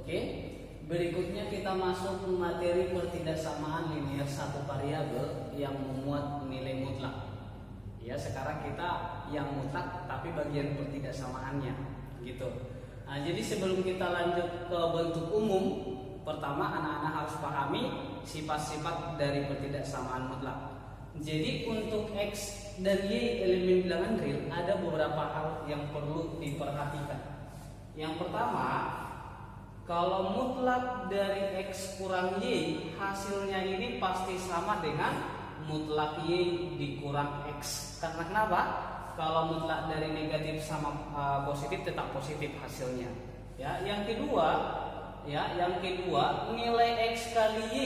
Oke, berikutnya kita masuk materi pertidaksamaan linear satu variabel yang memuat nilai mutlak. Ya, sekarang kita yang mutlak tapi bagian pertidaksamaannya gitu. Nah, jadi sebelum kita lanjut ke bentuk umum, pertama anak-anak harus pahami sifat-sifat dari pertidaksamaan mutlak. Jadi untuk X dan Y elemen bilangan real ada beberapa hal yang perlu diperhatikan. Yang pertama, kalau mutlak dari X kurang Y, hasilnya ini pasti sama dengan mutlak Y dikurang X. Karena kenapa? Kalau mutlak dari negatif sama positif tetap positif hasilnya. Ya, yang kedua, nilai X kali Y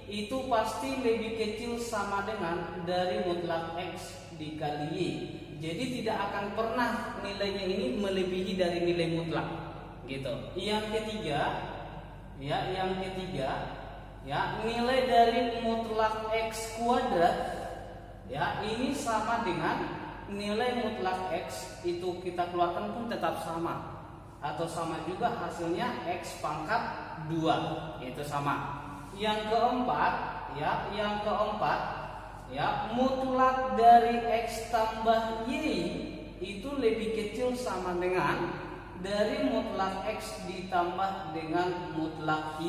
itu pasti lebih kecil sama dengan dari mutlak X dikali Y. Jadi tidak akan pernah nilainya ini melebihi dari nilai mutlak, gitu. Yang ketiga, nilai dari mutlak X kuadrat, ya ini sama dengan nilai mutlak X itu kita keluarkan pun tetap sama, atau sama juga hasilnya X pangkat 2, itu sama. Yang keempat, mutlak dari X tambah Y itu lebih kecil sama dengan dari mutlak X ditambah dengan mutlak Y.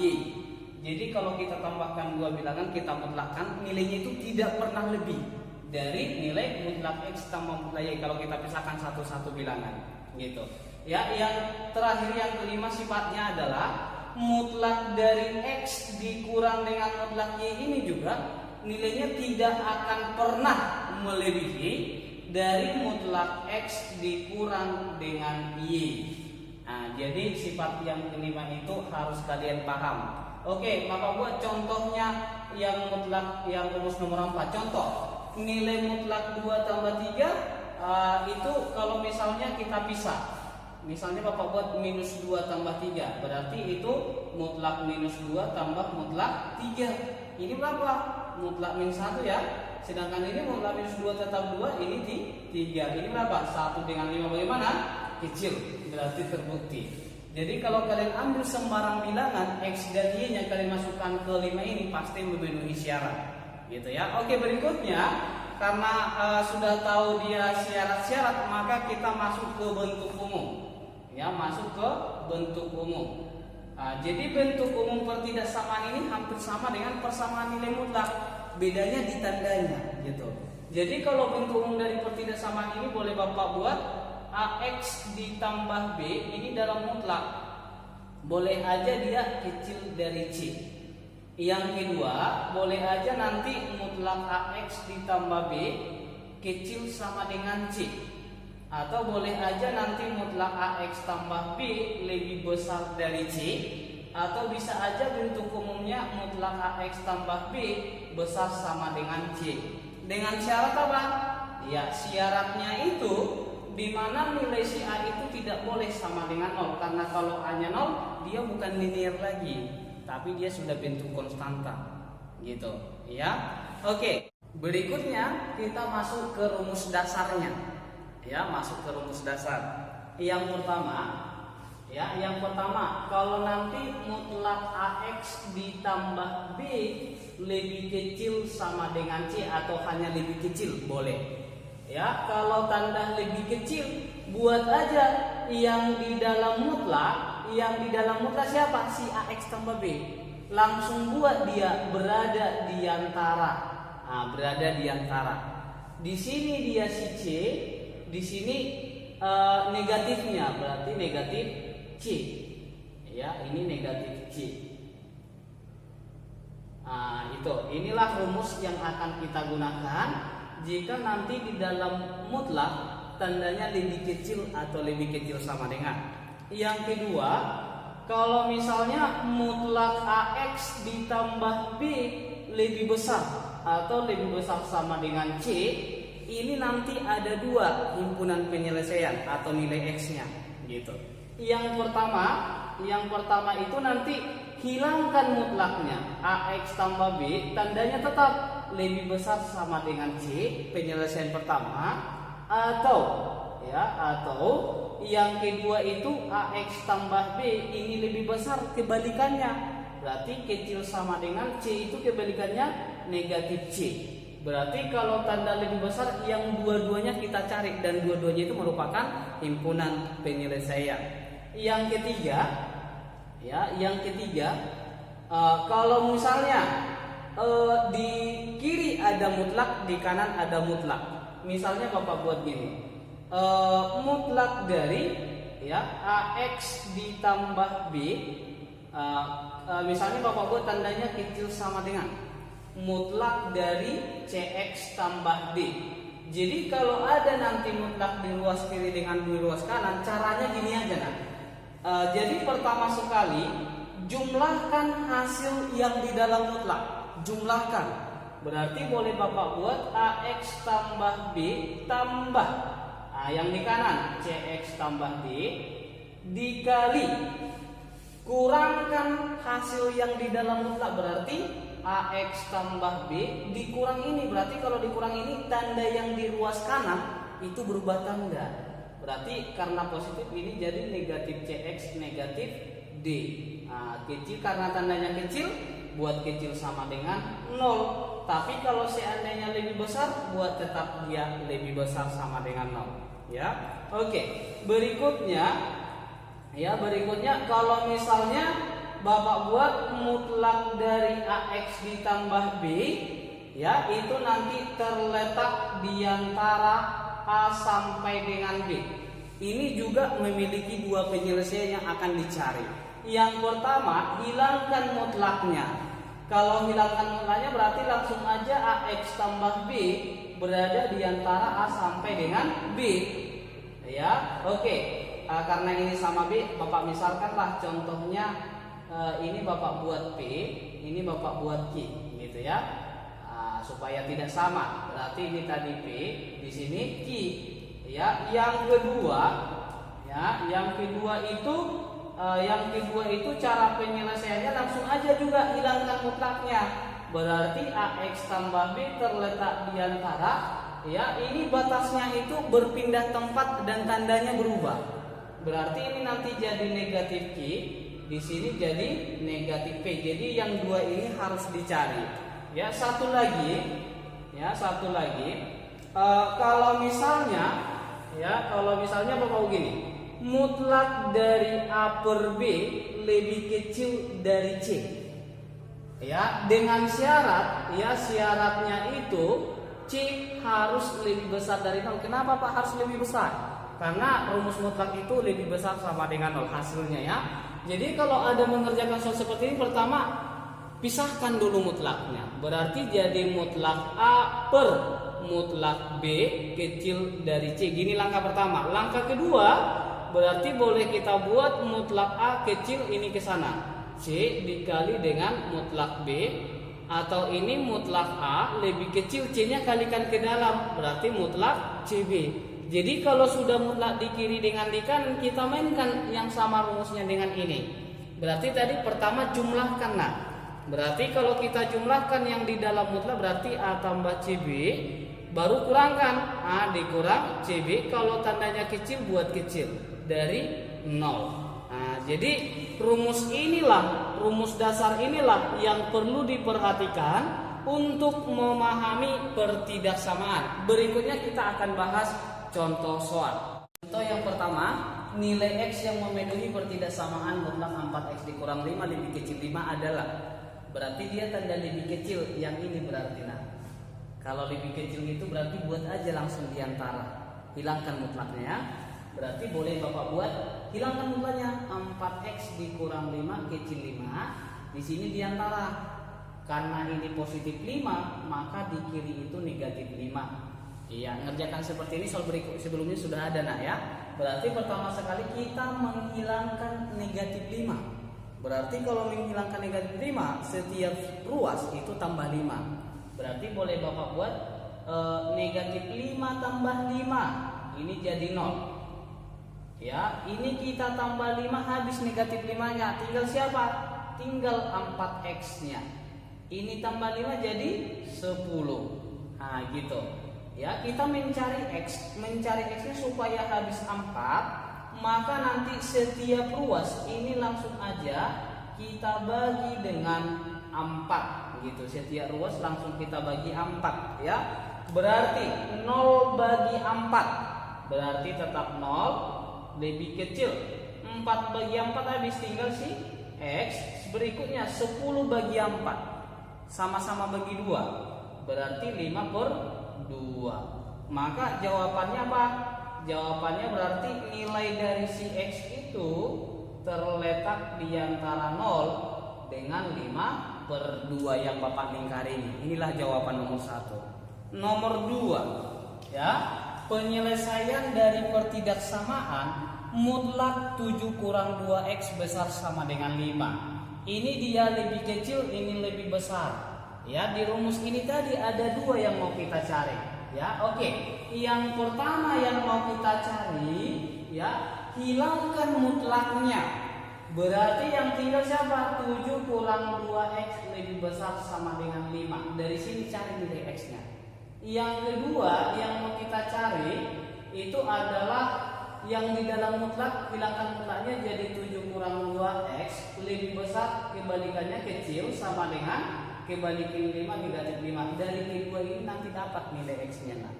Jadi kalau kita tambahkan dua bilangan, kita mutlakkan, nilainya itu tidak pernah lebih dari nilai mutlak X tambah mutlak Y kalau kita pisahkan satu-satu bilangan, gitu. Ya, yang terakhir yang kelima sifatnya adalah mutlak dari X dikurang dengan mutlak Y ini juga nilainya tidak akan pernah melebihi dari mutlak X dikurang dengan Y. Nah, jadi sifat yang kelima itu harus kalian paham. Oke, Bapak buat contohnya yang mutlak, yang rumus nomor 4. Contoh, nilai mutlak 2 tambah 3 itu kalau misalnya kita pisah. Misalnya Bapak buat minus 2 tambah 3, berarti itu mutlak minus 2 tambah mutlak 3. Ini berapa? Mutlak minus 1 ya. Sedangkan ini mutlak minus 2 tetap 2, ini 3. Ini berapa? 1 dengan 5 bagaimana? Kecil, berarti terbukti. Jadi kalau kalian ambil sembarang bilangan X dan Y yang kalian masukkan ke 5 ini pasti memenuhi syarat, gitu ya. Oke, berikutnya karena sudah tahu dia syarat-syarat, maka kita masuk ke bentuk umum. Ya, masuk ke bentuk umum. Jadi bentuk umum pertidaksamaan ini hampir sama dengan persamaan nilai mutlak, bedanya di tandanya, gitu. Jadi kalau bentuk umum dari pertidaksamaan ini boleh Bapak buat AX ditambah B ini dalam mutlak, boleh aja dia kecil dari C. Yang kedua, boleh aja nanti mutlak AX ditambah B kecil sama dengan C. Atau boleh aja nanti mutlak AX tambah B lebih besar dari C. Atau bisa aja bentuk umumnya mutlak AX tambah B besar sama dengan C. Dengan syarat apa? Ya, syaratnya itu di mana nilai si A itu tidak boleh sama dengan 0. Karena kalau A-nya 0, dia bukan linear lagi, tapi dia sudah bentuk konstanta, gitu ya. Oke, berikutnya kita masuk ke rumus dasarnya. Ya, masuk ke rumus dasar. Yang pertama, kalau nanti mutlak AX ditambah B lebih kecil sama dengan C atau hanya lebih kecil, boleh. Ya, kalau tanda lebih kecil, buat aja yang di dalam mutlak. Yang di dalam mutlak siapa? Si AX tambah B. Langsung buat dia berada di antara. Berada di antara. Di sini dia si C, di sini negatifnya berarti negatif C. Ya, ini negatif C. Inilah rumus yang akan kita gunakan jika nanti di dalam mutlak tandanya lebih kecil atau lebih kecil sama dengan. Yang kedua, kalau misalnya mutlak AX ditambah B lebih besar atau lebih besar sama dengan C, ini nanti ada dua himpunan penyelesaian atau nilai X-nya, gitu. Yang pertama itu nanti hilangkan mutlaknya AX tambah B, tandanya tetap lebih besar sama dengan C, penyelesaian pertama, atau yang kedua itu AX tambah B ini lebih besar, kebalikannya. Berarti kecil sama dengan C itu kebalikannya negatif C. Berarti kalau tanda lebih besar yang dua-duanya kita cari, dan dua-duanya itu merupakan himpunan penyelesaian. Yang ketiga, kalau misalnya di kiri ada mutlak, di kanan ada mutlak. Misalnya Bapak buat gini, mutlak dari AX ditambah B. Misalnya Bapak buat tandanya kecil sama dengan mutlak dari CX tambah D. Jadi kalau ada nanti mutlak di ruas kiri dengan di ruas kanan, caranya gini aja nah. Jadi pertama sekali jumlahkan hasil yang di dalam mutlak, jumlahkan. Berarti boleh Bapak buat AX tambah B tambah yang di kanan CX tambah D dikali kurangkan hasil yang di dalam mutlak, berarti AX tambah B dikurang ini. Berarti kalau dikurang ini tanda yang di ruas kanan itu berubah tanda. Berarti karena positif ini jadi negatif CX negatif D. Kecil karena tandanya kecil, buat kecil sama dengan 0. Tapi kalau seandainya lebih besar, buat tetap dia lebih besar sama dengan 0. Ya, oke. Berikutnya kalau misalnya Bapak buat mutlak dari AX ditambah B, itu nanti terletak di antara A sampai dengan B. Ini juga memiliki dua penyelesaian yang akan dicari. Yang pertama, hilangkan mutlaknya. Kalau hilangkan mutlaknya berarti langsung aja AX tambah B berada di antara A sampai dengan B. Oke. Karena ini sama B, Bapak misalkanlah contohnya ini Bapak buat P, ini Bapak buat Q, gitu ya. Supaya tidak sama. Berarti ini tadi P, di sini Q. Yang kedua itu cara penyelesaiannya langsung aja juga hilangkan mutlaknya. Berarti AX tambah B terletak di antara, ini batasnya itu berpindah tempat dan tandanya berubah. Berarti ini nanti jadi negatif Q, di sini jadi negatif P. Jadi yang dua ini harus dicari. Satu lagi, kalau misalnya Bapak begini, mutlak dari A per B lebih kecil dari C. Dengan syarat, syaratnya itu C harus lebih besar dari 0. Kenapa Pak harus lebih besar? Karena rumus mutlak itu lebih besar sama dengan 0 hasilnya ya. Jadi kalau ada mengerjakan soal seperti ini, pertama pisahkan dulu mutlaknya. Berarti jadi mutlak A per mutlak B kecil dari C. Gini langkah pertama. Langkah kedua berarti boleh kita buat mutlak A kecil ini ke sana, C dikali dengan mutlak B, atau ini mutlak A lebih kecil, C-nya kalikan ke dalam, berarti mutlak CB. Jadi kalau sudah mutlak di kiri dengan di kanan, kita mainkan yang sama rumusnya dengan ini. Berarti tadi pertama jumlahkan. Nah, berarti kalau kita jumlahkan yang di dalam mutlak berarti A tambah CB, baru kurangkan A dikurang CB. Kalau tandanya kecil buat kecil dari 0. Nah, jadi rumus dasar inilah yang perlu diperhatikan untuk memahami pertidaksamaan. Berikutnya kita akan bahas contoh soal. Contoh yang pertama, nilai X yang memenuhi pertidaksamaan mutlak 4X dikurang 5 lebih kecil 5 adalah. Berarti dia tanda lebih kecil, yang ini berarti. Nah, kalau lebih kecil itu berarti buat aja langsung diantara, hilangkan mutlaknya. Berarti boleh Bapak buat hilangkan mutlaknya, 4X dikurang 5 kecil 5. Di sini diantara. Karena ini positif 5, maka di kiri itu negatif 5. Iya, ngerjakan seperti ini soal berikut sebelumnya sudah ada nak ya. Berarti pertama sekali kita menghilangkan negatif 5. Berarti kalau menghilangkan negatif 5, setiap ruas itu tambah 5. Berarti boleh Bapak buat negatif 5 tambah 5. Ini jadi 0. Ya, ini kita tambah 5 habis negatif 5-nya. Tinggal siapa? Tinggal 4X-nya. Ini tambah 5 jadi 10. Nah, gitu. Ya, kita mencari X-nya supaya habis 4, maka nanti setiap ruas ini langsung aja kita bagi dengan 4 gitu. Setiap ruas langsung kita bagi 4 ya. Berarti 0 bagi 4 berarti tetap 0 lebih kecil. 4 bagi 4 habis, tinggal si X. Berikutnya 10 bagi 4 sama-sama bagi 2 berarti 5/2. Maka jawabannya apa? Jawabannya berarti nilai dari si X itu terletak di antara 0 dengan 5/2 yang Bapak lingkari ini. Inilah jawaban nomor 1. Nomor 2 ya, penyelesaian dari pertidaksamaan mutlak 7 kurang 2X besar sama dengan 5. Ini dia lebih kecil, ini lebih besar. Ya, di rumus ini tadi ada 2 yang mau kita cari. Ya, oke. Yang pertama yang mau kita cari ya, hilangkan mutlaknya. Berarti yang tinggal siapa? 7 kurang 2X lebih besar sama dengan 5. Dari sini cari nilai X-nya. Yang kedua yang mau kita cari itu adalah yang di dalam mutlak, hilangkan mutlaknya jadi 7 kurang 2X lebih besar, kebalikannya kecil sama dengan kebalikan 5 negatif 5. Dari kedua ini nanti dapat nilai X-nya. Nah,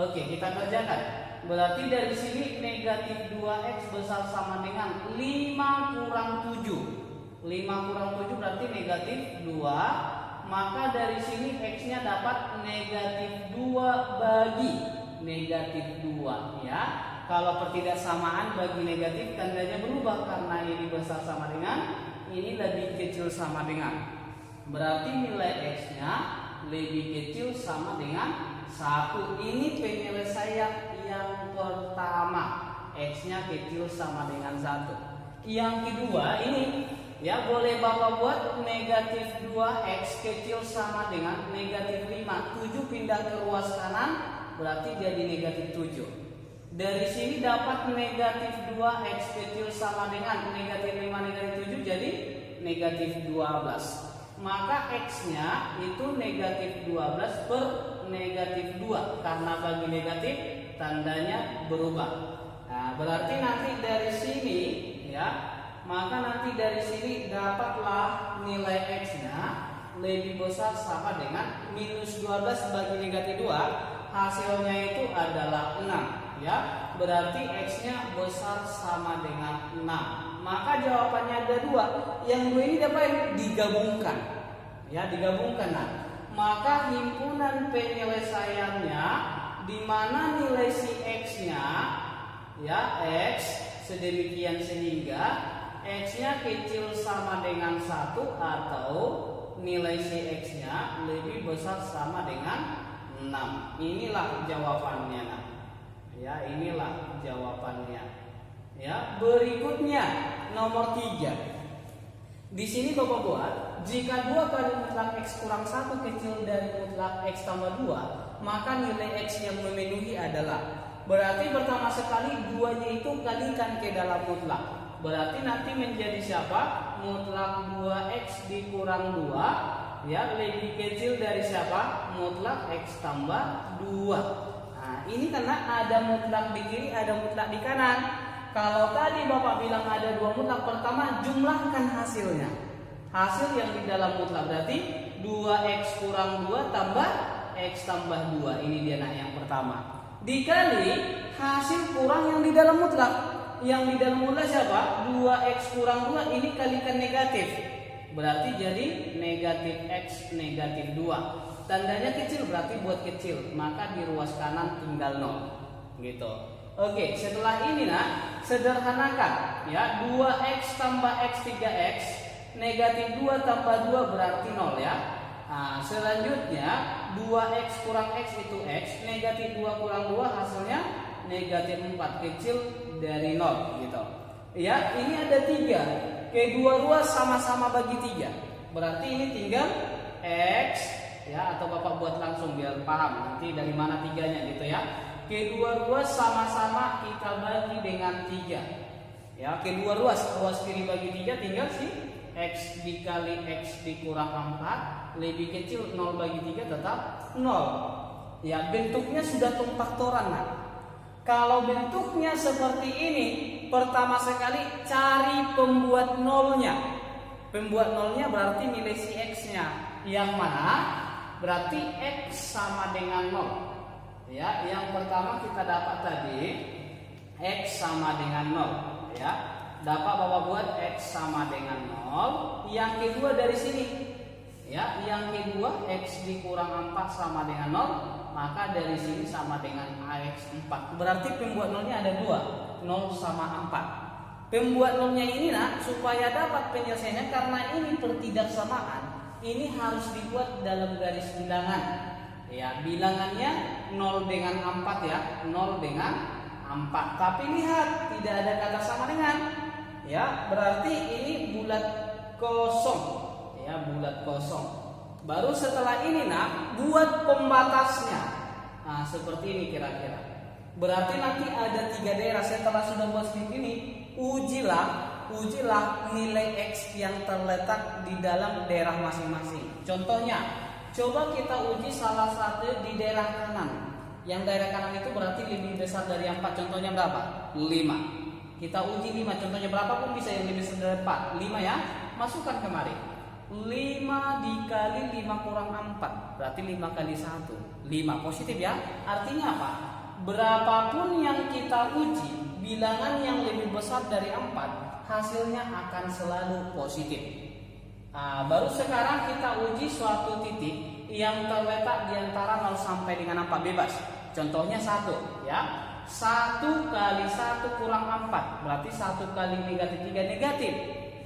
oke, kita kerjakan. Berarti dari sini negatif 2X besar sama dengan 5 kurang 7. 5 kurang 7 berarti negatif 2. Maka dari sini X-nya dapat negatif 2 bagi negatif 2 ya. Kalau pertidaksamaan bagi negatif tandanya berubah karena ini besar sama dengan ini lebih kecil sama dengan. Berarti nilai X-nya lebih kecil sama dengan 1. Ini penyelesaian yang pertama. X-nya kecil sama dengan 1. Yang kedua ini ya, boleh Bapak buat negatif 2X kecil sama dengan negatif 5. 7 pindah ke ruas kanan berarti jadi negatif 7. Dari sini dapat negatif 2X kecil sama dengan negatif 5 negatif 7 jadi negatif 12. Maka X-nya itu negatif 12 per negatif 2. Karena bagi negatif tandanya berubah. Nah, berarti nanti dari sini ya, maka nanti dari sini dapatlah nilai X-nya lebih besar sama dengan minus 12 bagi negatif 2. Hasilnya itu adalah 6 ya. Berarti X-nya besar sama dengan 6. Maka jawabannya ada 2. Yang 2 ini dapat digabungkan. Ya, digabungkan. Nah, maka himpunan penyelesaiannya di mana nilai si X-nya ya, X sedemikian sehingga X-nya kecil sama dengan 1 atau nilai si X-nya lebih besar sama dengan 6. Inilah jawabannya. Nah, ya, inilah jawabannya. Ya, berikutnya nomor 3. Di sini Bapak buat, jika 2 kali mutlak X kurang 1 kecil dari mutlak X tambah 2, maka nilai X yang memenuhi adalah. Berarti pertama sekali 2-nya itu kalikan ke dalam mutlak. Berarti nanti menjadi siapa? Mutlak 2X dikurang 2 ya, lebih kecil dari siapa? Mutlak X tambah 2. Nah, ini karena ada mutlak di kiri, ada mutlak di kanan. Kalau tadi Bapak bilang ada 2 mutlak, pertama jumlahkan hasilnya. Hasil yang di dalam mutlak berarti 2X kurang 2 tambah X tambah 2. Ini dia nak yang pertama. Dikali hasil kurang yang di dalam mutlak. Yang di dalam mutlak siapa? 2X kurang 2 ini kalikan negatif. Berarti jadi negatif X negatif 2. Tandanya kecil berarti buat kecil. Maka di ruas kanan tinggal 0. Gitu. Oke, setelah ini nah, sederhanakan ya. 2X tambah X 3X negatif 2 tambah 2 berarti 0 ya. Nah, selanjutnya 2X kurang X itu X, negatif 2 kurang 2 hasilnya negatif 4, kecil dari 0 gitu. Ya, ini ada 3. Kedua ruas sama-sama bagi 3. Berarti ini tinggal X ya, atau Bapak buat langsung biar paham nanti dari mana 3-nya gitu ya. Kedua ruas sama-sama kita bagi dengan 3. Ya, kedua ruas kiri bagi 3 tinggal si X dikali X dikurang 4 lebih kecil 0 bagi 3 tetap 0. Ya, bentuknya sudah tumpak toran. Nah, kalau bentuknya seperti ini, pertama sekali cari pembuat nolnya. Pembuat nolnya berarti nilai si X-nya. Yang mana? Berarti X sama dengan 0. Ya, yang pertama kita dapat tadi X sama dengan 0. Ya, dapat Bapak buat X sama dengan 0. Yang kedua dari sini. Ya, yang kedua X dikurang 4 sama dengan 0, maka dari sini sama dengan AX 4. Berarti pembuat nolnya ada 2, 0 sama 4. Pembuat nolnya ini supaya dapat penyelesaiannya, karena ini pertidaksamaan, ini harus dibuat dalam garis bilangan. Ya, bilangannya 0 dengan 4 ya, 0 dengan 4. Tapi lihat, tidak ada kata sama dengan. Ya, berarti ini bulat kosong. Ya, bulat kosong. Baru setelah ini buat pembatasnya. Nah, seperti ini kira-kira. Berarti nanti ada 3 daerah. Setelah sudah buat seperti ini, ujilah nilai X yang terletak di dalam daerah masing-masing. Contohnya, coba kita uji salah satu di daerah kanan. Yang daerah kanan itu berarti lebih besar dari 4. Contohnya berapa? 5. Kita uji 5. Contohnya berapa pun bisa yang lebih besar dari 4. 5 ya. Masukkan kemari. 5 dikali 5 kurang 4 berarti 5 kali 1 5, positif ya. Artinya apa? Berapapun yang kita uji, bilangan yang lebih besar dari 4, hasilnya akan selalu positif. Baru sekarang kita uji suatu titik yang terletak di antara 0 sampai dengan 4, bebas. Contohnya 1 ya. 1 kali 1 kurang 4 berarti 1 kali negatif 3 negatif.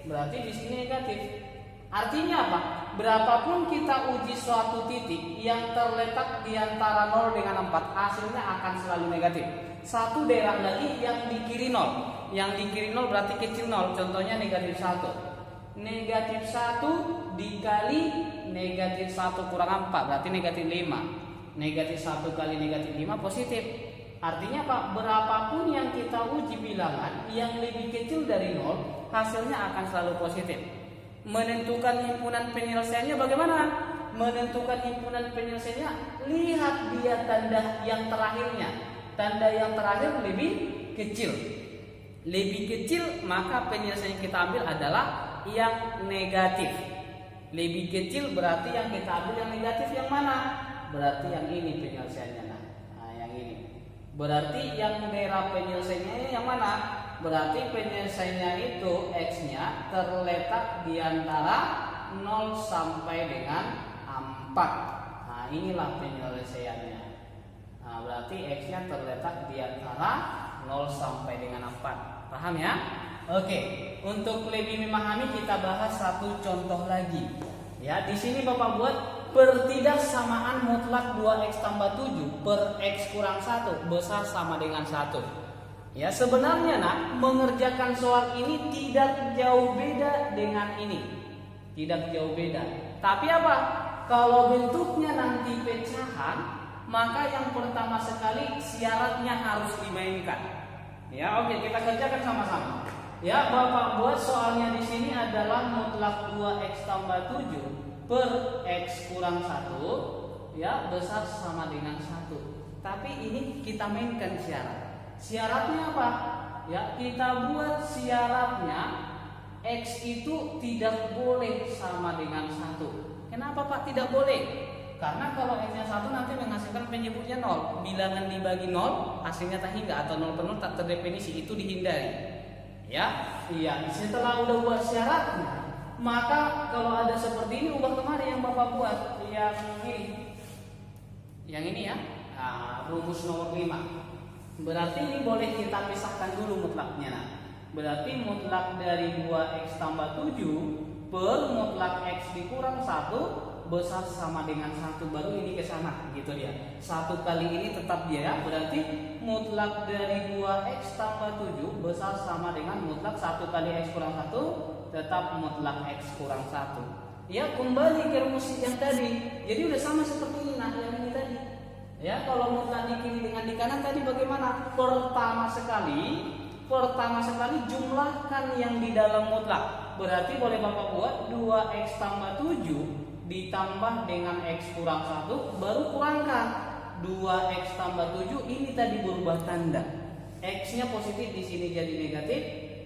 Berarti di sini negatif. Artinya apa? Berapapun kita uji suatu titik yang terletak di antara 0 dengan 4, hasilnya akan selalu negatif. Satu daerah lagi yang di kiri 0. Yang di kiri 0 berarti kecil 0. Contohnya negatif 1. Negatif 1 dikali negatif 1 kurang 4 berarti negatif 5. Negatif 1 kali negatif 5 positif. Artinya apa? Berapapun yang kita uji bilangan yang lebih kecil dari 0, hasilnya akan selalu positif. Menentukan himpunan penyelesaiannya bagaimana? Menentukan himpunan penyelesaiannya, lihat dia tanda yang terakhirnya. Tanda yang terakhir lebih kecil. Lebih kecil, maka penyelesaian yang kita ambil adalah yang negatif. Lebih kecil berarti yang kita ambil yang negatif yang mana? Berarti yang ini penyelesaiannya. Nah, yang ini. Berarti yang daerah penyelesaiannya yang mana? Berarti penyelesaiannya itu X-nya terletak di antara 0 sampai dengan 4. Nah, inilah penyelesaiannya. Nah, berarti X-nya terletak di antara 0 sampai dengan 4. Paham ya? Oke, untuk lebih memahami kita bahas satu contoh lagi. Ya, di sini Bapak buat pertidaksamaan mutlak 2X tambah 7 per X kurang 1 besar sama dengan 1. Ya, sebenarnya mengerjakan soal ini tidak jauh beda dengan ini. Tidak jauh beda. Tapi apa? Kalau bentuknya nanti pecahan, maka yang pertama sekali syaratnya harus dimainkan. Ya, oke, kita kerjakan sama-sama. Ya, Bapak buat soalnya di sini adalah mutlak 2X tambah 7 per X kurang 1 ya besar sama dengan 1. Tapi ini kita mainkan syarat. Syaratnya apa? Ya, kita buat syaratnya X itu tidak boleh sama dengan 1. Kenapa Pak tidak boleh? Karena kalau X-nya 1 nanti menghasilkan penyebutnya 0. Bilangan dibagi 0 hasilnya tak hingga atau 0 per 0 tak terdefinisi, itu dihindari. Ya, iya. Setelah udah buat syaratnya, maka kalau ada seperti ini ubah kemari yang Bapak buat yang ini. Yang ini ya. Nah, rumus nomor 5. Berarti ini boleh kita pisahkan dulu mutlaknya. Berarti mutlak dari 2X tambah 7 per mutlak X dikurang 1 besar sama dengan 1. Baru ini ke sana gitu dia. 1 kali ini tetap dia ya. Berarti mutlak dari 2X tambah 7 besar sama dengan mutlak 1 kali X kurang 1 tetap mutlak X kurang 1. Ya, kembali ke rumus yang tadi. Jadi udah sama seperti ini yang ini tadi. Ya, kalau mutlak di kiri dengan di kanan tadi bagaimana? Pertama sekali jumlahkan yang di dalam mutlak. Berarti boleh Bapak buat 2X tambah 7 ditambah dengan X kurang 1 baru kurangkan 2X tambah 7 ini tadi berubah tanda. X-nya positif di sini jadi negatif,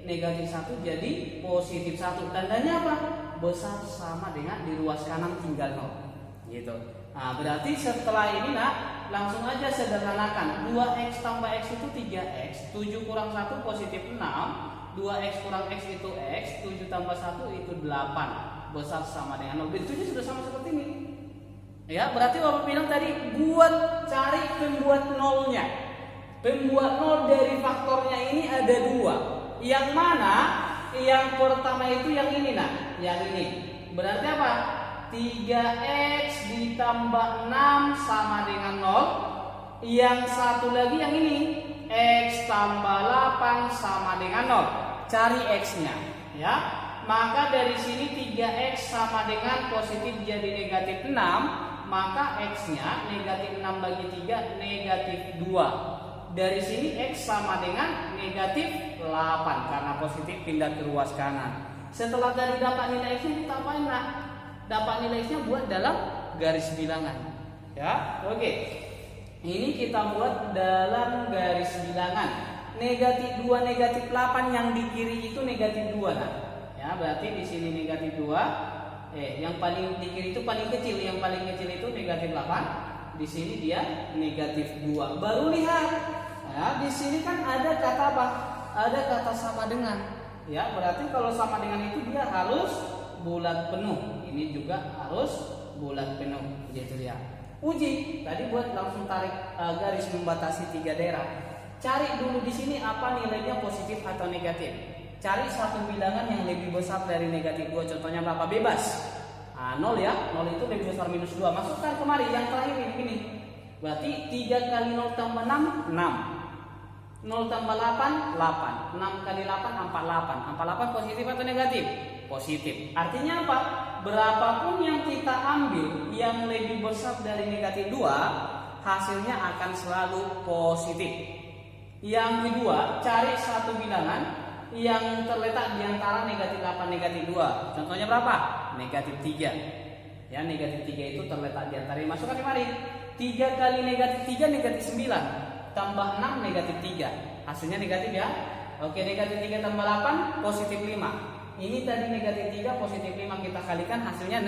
negatif 1 jadi positif 1. Tandanya apa? Besar sama dengan di ruas kanan tinggal 0. Gitu. Nah, berarti setelah ini langsung aja sederhanakan. 2x tambah x itu 3x, 7 kurang 1 positif 6, 2x kurang x itu x, 7 tambah 1 itu 8. Besar sama dengan 0. Bentuknya sudah sama seperti ini. Ya, berarti Bapak bilang tadi cari pembuat nolnya. Pembuat nol dari faktornya ini ada 2. Yang mana? Yang pertama itu yang ini yang ini. Berarti apa? 3x ditambah 6 sama dengan 0. Yang satu lagi yang ini, x tambah 8 sama dengan 0. Cari x-nya, ya. Maka dari sini 3x sama dengan positif jadi negatif 6, maka x-nya negatif 6 bagi 3 negatif 2. Dari sini x sama dengan negatif 8 karena positif pindah ke ruas kanan. Setelah dari dapat nilai x-nya kita apain dapat nilai x-nya buat dalam garis bilangan. Ya, oke. Ini kita buat dalam garis bilangan. Negatif 2 negatif 8 yang di kiri itu negatif 2 Ya, berarti di sini negatif 2. Yang paling di kiri itu paling kecil, yang paling kecil itu negatif 8. Di sini dia negatif 2. Baru lihat. Ya, di sini kan ada kata apa? Ada kata sama dengan. Ya, berarti kalau sama dengan itu dia harus bulat penuh. Ini juga harus bulat penuh, gitu ya. Uji. Tadi buat langsung tarik garis membatasi 3 daerah. Cari dulu di sini apa nilainya positif atau negatif. Cari satu bilangan yang lebih besar dari negatif 2. Contohnya berapa? Bebas. 0 ya. 0 itu lebih besar minus 2. Masukkan kemari yang terakhir ini. Berarti 3 kali 0 tambah 6, 6. 0 tambah 8, 8. 6 kali 8, 48. 48 positif atau negatif? Positif. Artinya apa? Berapapun yang kita ambil yang lebih besar dari negatif 2, hasilnya akan selalu positif. Yang kedua, cari satu bilangan yang terletak di antara negatif 8 negatif 2. Contohnya berapa? Negatif 3. Ya, negatif 3 itu terletak di antara. Masukkan di mari. 3 kali negatif 3 negatif 9. Tambah 6 negatif 3. Hasilnya negatif ya. Oke, negatif 3 tambah 8 positif 5. Ini tadi negatif 3 positif 5 kita kalikan hasilnya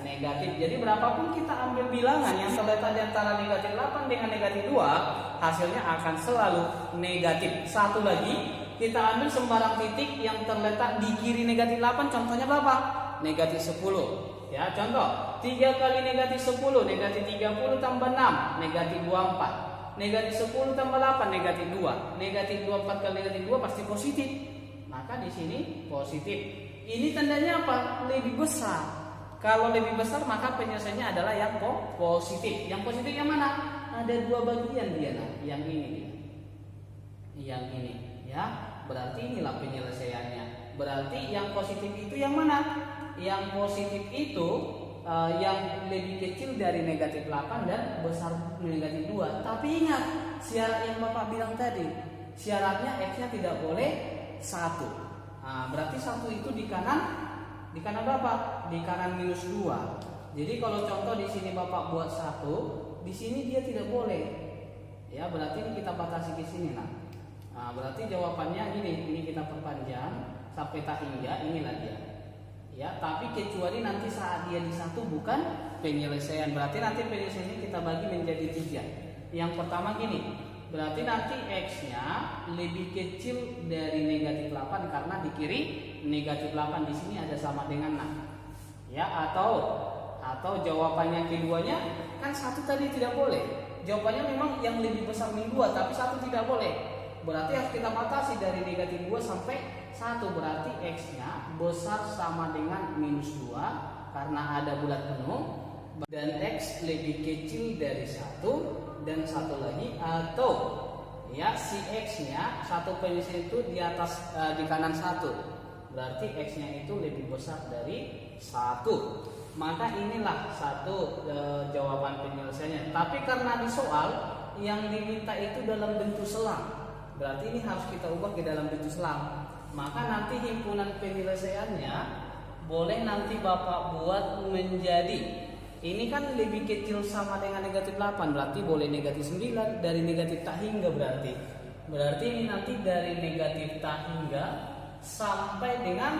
negatif. Jadi berapapun kita ambil bilangan yang terletak di antara negatif 8 dengan negatif 2, hasilnya akan selalu negatif. Satu lagi, kita ambil sembarang titik yang terletak di kiri negatif 8. Contohnya berapa? Negatif 10. Ya, contoh 3 kali negatif 10 negatif 30 tambah 6 negatif 24. Negatif 10 tambah 8 negatif 2. Negatif 24 kali negatif 2 pasti positif. Maka di sini positif. Ini tandanya apa? Lebih besar. Kalau lebih besar maka penyelesaiannya adalah yang positif. Yang positif yang mana? Ada 2 bagian dia yang ini dia. Yang ini ya. Berarti inilah penyelesaiannya. Berarti yang positif itu yang mana? Yang positif itu yang lebih kecil dari negatif 8 dan besar negatif 2. Tapi ingat syarat yang Bapak bilang tadi, syaratnya x-nya tidak boleh 1. Berarti 1 itu di kanan berapa? Di kanan minus 2. Jadi kalau contoh di sini Bapak buat 1, di sini dia tidak boleh. Ya, berarti ini kita batasi ke sini berarti jawabannya ini kita perpanjang sampai tak hingga inilah dia. Ya, tapi kecuali nanti saat dia di 1 bukan penyelesaian. Berarti nanti penyelesaiannya kita bagi menjadi 3. Yang pertama gini, berarti nanti x-nya lebih kecil dari negatif 8 karena di kiri negatif 8 di sini ada sama dengan 6. Ya, atau jawabannya keduanya kan 1 tadi tidak boleh. Jawabannya memang yang lebih besar min 2 tapi 1 tidak boleh. Berarti harus kita batasi dari negatif 2 sampai 1. Berarti x-nya besar sama dengan minus 2 karena ada bulat penuh. Dan x lebih kecil dari 1. Dan satu lagi atau ya si x-nya satu penyelesaian itu di atas di kanan 1. Berarti x-nya itu lebih besar dari 1. Maka inilah satu jawaban penyelesaiannya. Tapi karena di soal yang diminta itu dalam bentuk selang, berarti ini harus kita ubah ke dalam bentuk selang. Maka nanti himpunan penyelesaiannya boleh nanti Bapak buat menjadi, ini kan lebih kecil sama dengan negatif 8, berarti boleh negatif 9, dari negatif tak hingga berarti. Berarti ini nanti dari negatif tak hingga sampai dengan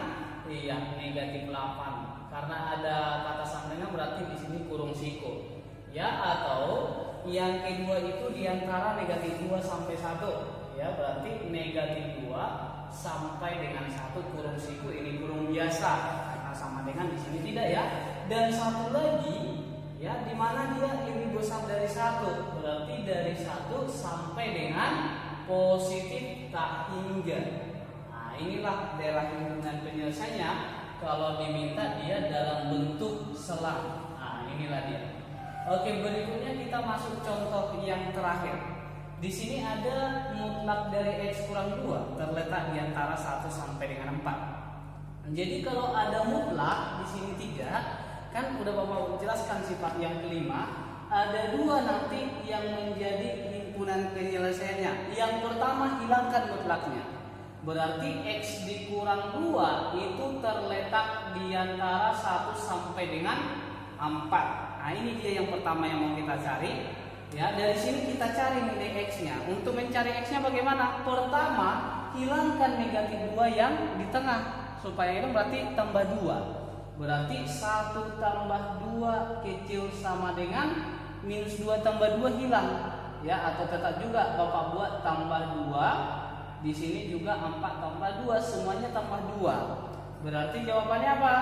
negatif 8. Karena ada kata sampai dengan berarti di sini kurung siku. Ya, atau yang kedua itu diantara negatif 2 sampai 1. Ya, berarti negatif 2 sampai dengan 1 kurung siku, ini kurung biasa karena sama dengan di sini tidak ya. Dan satu lagi ya, di mana dia lebih besar dari 1, berarti dari 1 sampai dengan positif tak hingga. Nah, inilah daerah himpunan penyelesaiannya kalau diminta dia dalam bentuk selang. Nah, inilah dia. Oke, berikutnya kita masuk contoh yang terakhir. Di sini ada mutlak dari X kurang 2 terletak di antara 1 sampai dengan 4. Jadi kalau ada mutlak di sini 3, kan udah Bapak jelaskan sifat yang kelima, ada 2 nanti yang menjadi himpunan penyelesaiannya. Yang pertama, hilangkan mutlaknya. Berarti X dikurang 2 itu terletak di antara 1 sampai dengan 4. Nah, ini dia yang pertama yang mau kita cari. Ya, dari sini kita cari nilai X-nya. Untuk mencari X-nya bagaimana? Pertama, hilangkan negatif 2 yang di tengah. Supaya itu berarti tambah 2. Berarti 1 tambah 2 kecil sama dengan minus 2 tambah 2 hilang. Ya, atau tetap juga Bapak buat tambah 2. Di sini juga 4 tambah 2, semuanya tambah 2. Berarti jawabannya apa?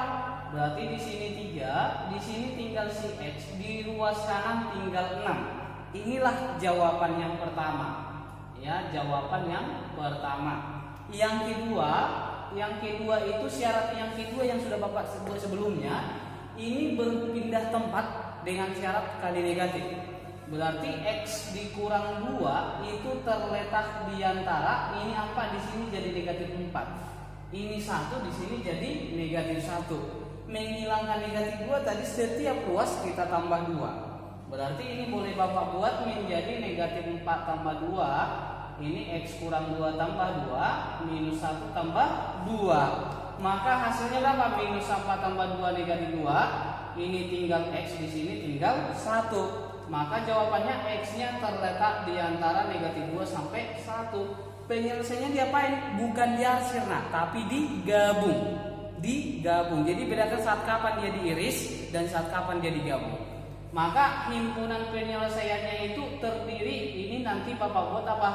Berarti di sini 3, di sini tinggal si X, di ruas kanan tinggal 6. Inilah jawaban yang pertama. Ya, jawaban yang pertama. Yang kedua itu syarat yang kedua yang sudah Bapak sebut sebelumnya, ini berpindah tempat dengan syarat kali negatif. Berarti X dikurang 2 itu terletak di antara ini apa, di sini jadi negatif 4. Ini 1, di sini jadi negatif 1. Menghilangkan negatif 2 tadi setiap ruas kita tambah 2. Berarti ini boleh Bapak buat menjadi negatif 4 tambah 2. Ini X kurang 2 tambah 2 minus 1 tambah 2. Maka hasilnya berapa? Minus 4 tambah 2 negatif 2. Ini tinggal X, di sini tinggal 1. Maka jawabannya X-nya terletak di antara negatif 2 sampai 1. Penyelesaiannya diapain? Bukan diarsir, nah, tapi digabung. Jadi bedakan saat kapan dia diiris dan saat kapan dia digabung. Maka himpunan penyelesaiannya itu terdiri, ini nanti Bapak buat apa?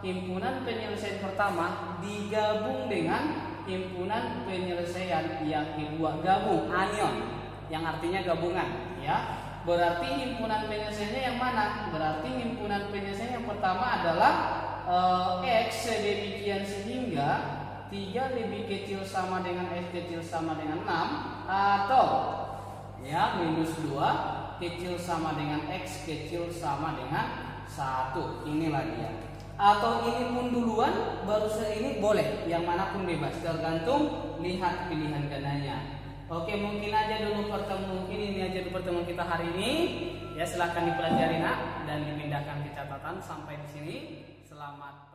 Himpunan penyelesaian pertama digabung dengan himpunan penyelesaian yang kedua, gabung, anion, yang artinya gabungan, ya. Berarti himpunan penyelesaiannya yang mana? Berarti himpunan penyelesaian yang pertama adalah X sedemikian sehingga 3 lebih kecil sama dengan X kecil sama dengan 6, atau ya minus 2 kecil sama dengan X kecil sama dengan 1. Inilah dia. Atau ini pun duluan baru ini boleh, yang mana pun bebas, tergantung lihat pilihan gandanya. Oke, mungkin aja dulu pertemuan kita hari ini. Ya, silahkan dipelajari nak dan dipindahkan ke catatan sampai di sini. Selamat